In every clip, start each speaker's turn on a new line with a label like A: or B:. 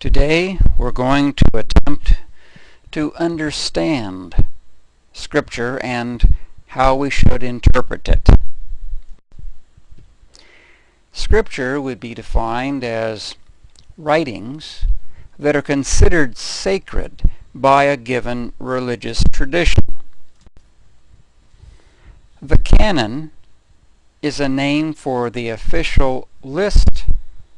A: Today we're going to attempt to understand Scripture and how we should interpret it. Scripture would be defined as writings that are considered sacred by a given religious tradition. The canon is a name for the official list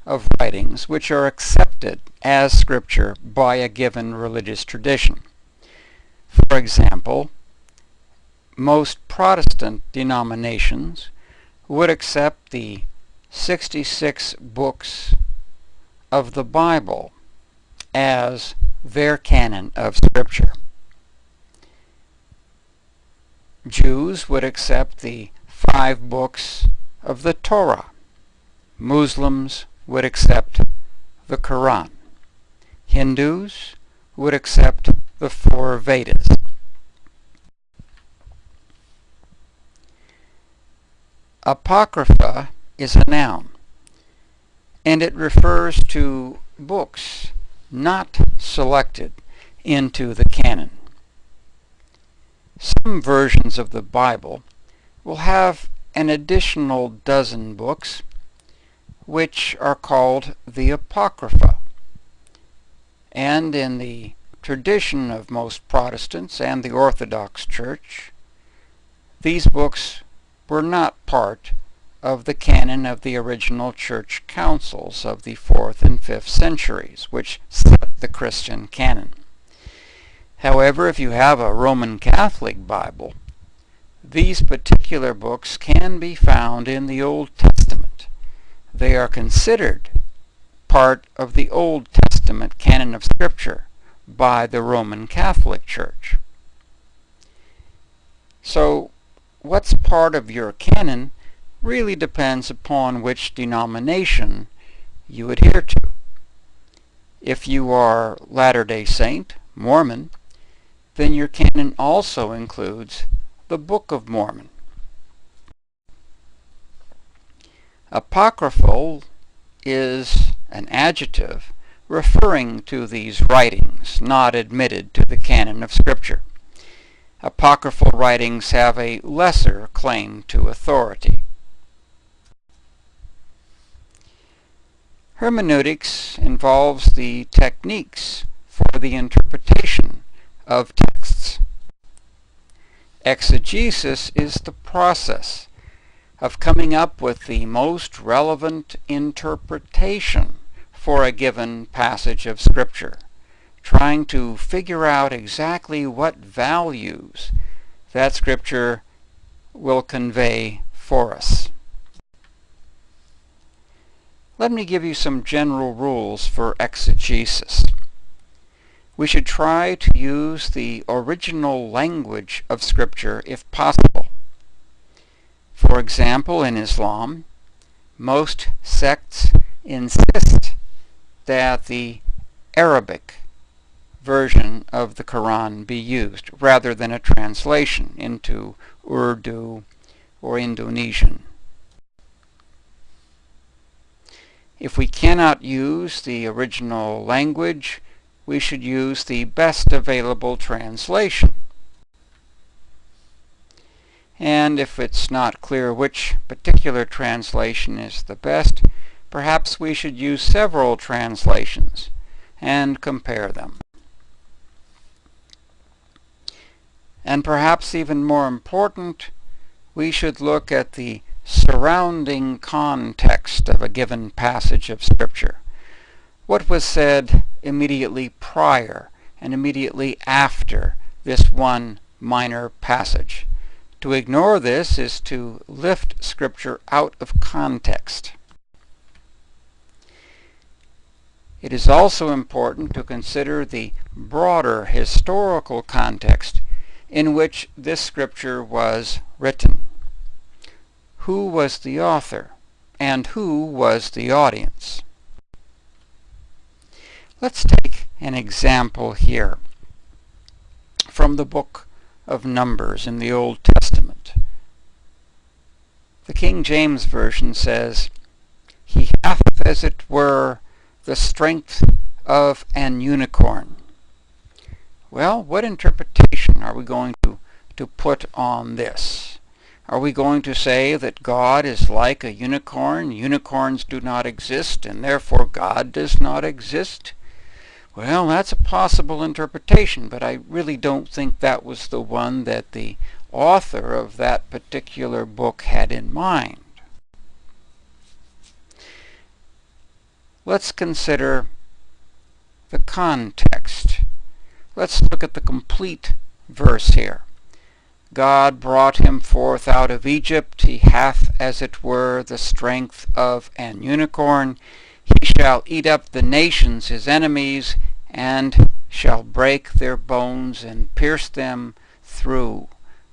A: of writings which are accepted as Scripture by a given religious tradition. For example, most Protestant denominations would accept the 66 books of the Bible as their canon of Scripture. Jews would accept the 5 books of the Torah. Muslims would accept the Quran. Hindus would accept the 4 Vedas. Apocrypha is a noun, and it refers to books not selected into the canon. Some versions of the Bible will have an additional dozen books which are called the Apocrypha. And in the tradition of most Protestants and the Orthodox Church, these books were not part of the canon of the original church councils of the 4th and 5th centuries, which set the Christian canon. However, if you have a Roman Catholic Bible, these particular books can be found in the Old Testament. They are considered part of the Old Testament canon of Scripture by the Roman Catholic Church. So, what's part of your canon really depends upon which denomination you adhere to. If you are Latter-day Saint, Mormon, then your canon also includes the Book of Mormon. Apocryphal is an adjective referring to these writings not admitted to the canon of Scripture. Apocryphal writings have a lesser claim to authority. Hermeneutics involves the techniques for the interpretation of texts. Exegesis is the process of coming up with the most relevant interpretation for a given passage of Scripture, trying to figure out exactly what values that Scripture will convey for us. Let me give you some general rules for exegesis. We should try to use the original language of Scripture if possible. For example, in Islam, most sects insist that the Arabic version of the Quran be used rather than a translation into Urdu or Indonesian. If we cannot use the original language, we should use the best available translation. And if it's not clear which particular translation is the best, perhaps we should use several translations and compare them. And perhaps even more important, we should look at the surrounding context of a given passage of Scripture. What was said immediately prior and immediately after this one minor passage? To ignore this is to lift Scripture out of context. It is also important to consider the broader historical context in which this Scripture was written. Who was the author, and who was the audience? Let's take an example here from the book of Numbers in the Old Testament. The King James Version says, "He hath as it were the strength of an unicorn. Well, what interpretation are we going to put on this? Are we going to say that God is like a unicorn? Unicorns do not exist, and therefore God does not exist? Well, that's a possible interpretation, but I really don't think that was the one that the author of that particular book had in mind. Let's consider the context. Let's look at the complete verse here. God brought him forth out of Egypt. He hath, as it were, the strength of an unicorn. He shall eat up the nations, his enemies, and shall break their bones and pierce them through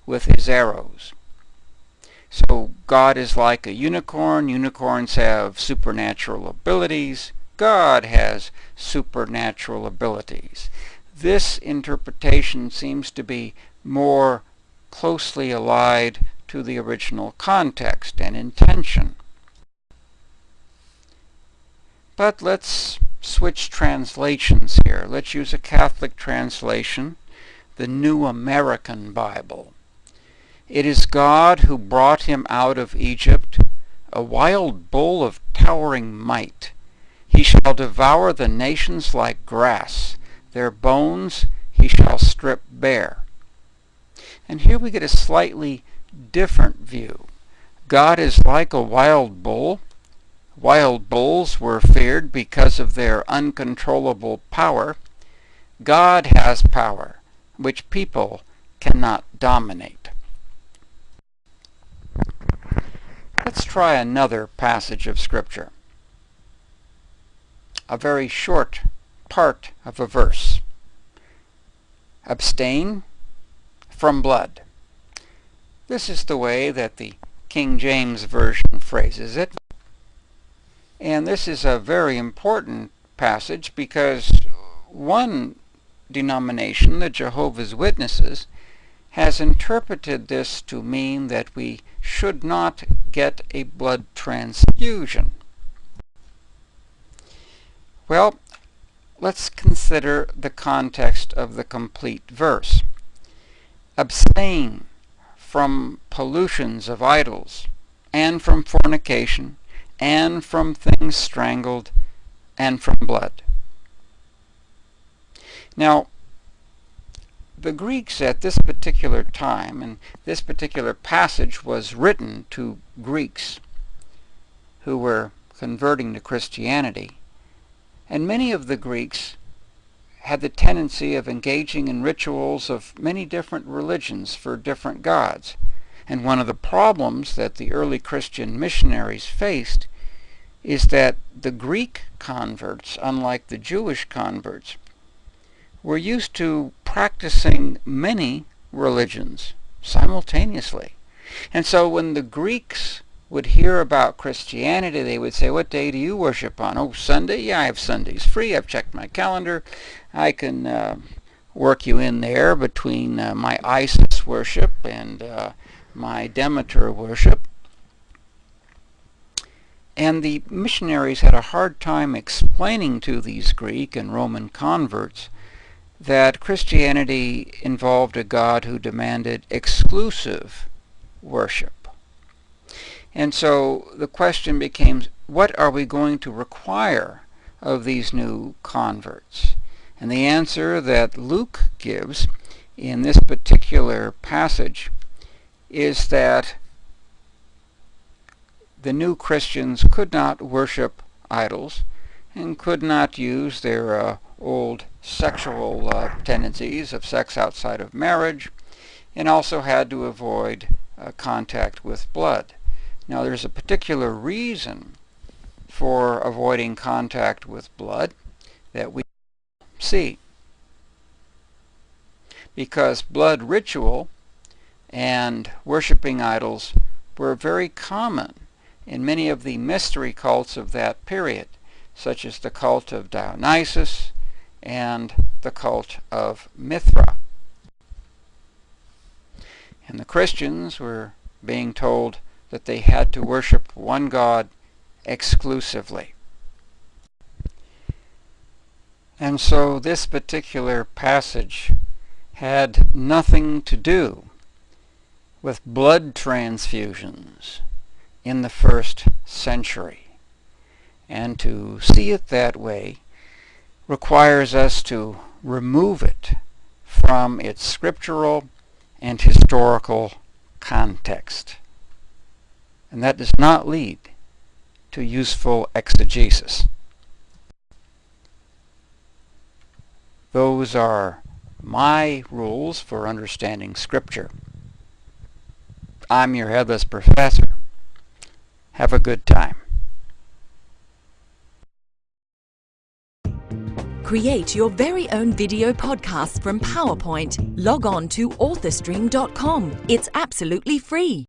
A: with his arrows. So God is like a unicorn. Unicorns have supernatural abilities. God has supernatural abilities. This interpretation seems to be more closely allied to the original context and intention. But let's switch translations here. Let's use a Catholic translation, the New American Bible. It is God who brought him out of Egypt, a wild bull of towering might. He shall devour the nations like grass. Their bones he shall strip bare. And here we get a slightly different view. God is like a wild bull. Wild bulls were feared because of their uncontrollable power. God has power, which people cannot dominate. Let's try another passage of Scripture. A very short part of a verse. Abstain from blood. This is the way that the King James Version phrases it. And this is a very important passage because one denomination, the Jehovah's Witnesses, has interpreted this to mean that we should not get a blood transfusion. Well, let's consider the context of the complete verse. Abstain from pollutions of idols, and from fornication, and from things strangled, and from blood. Now, the Greeks at this particular time, and this particular passage was written to Greeks who were converting to Christianity, and many of the Greeks had the tendency of engaging in rituals of many different religions for different gods. And one of the problems that the early Christian missionaries faced is that the Greek converts, unlike the Jewish converts, were used to practicing many religions simultaneously. And so when the Greeks would hear about Christianity, they would say, "What day do you worship on?" "Oh, Sunday? Yeah, I have Sundays free. I've checked my calendar. I can work you in there between my Isis worship and my Demeter worship." And the missionaries had a hard time explaining to these Greek and Roman converts that Christianity involved a God who demanded exclusive worship. And so the question became, what are we going to require of these new converts? And the answer that Luke gives in this particular passage is that the new Christians could not worship idols and could not use their old sexual tendencies of sex outside of marriage, and also had to avoid contact with blood. Now, there's a particular reason for avoiding contact with blood that we see. Because blood ritual and worshiping idols were very common in many of the mystery cults of that period, such as the cult of Dionysus and the cult of Mithra. And the Christians were being told that they had to worship one God exclusively. And so this particular passage had nothing to do with blood transfusions in the first century. And to see it that way requires us to remove it from its scriptural and historical context. And that does not lead to useful exegesis. Those are my rules for understanding Scripture. I'm your headless professor. Have a good time.
B: Create your very own video podcast from PowerPoint. Log on to authorstream.com. It's absolutely free.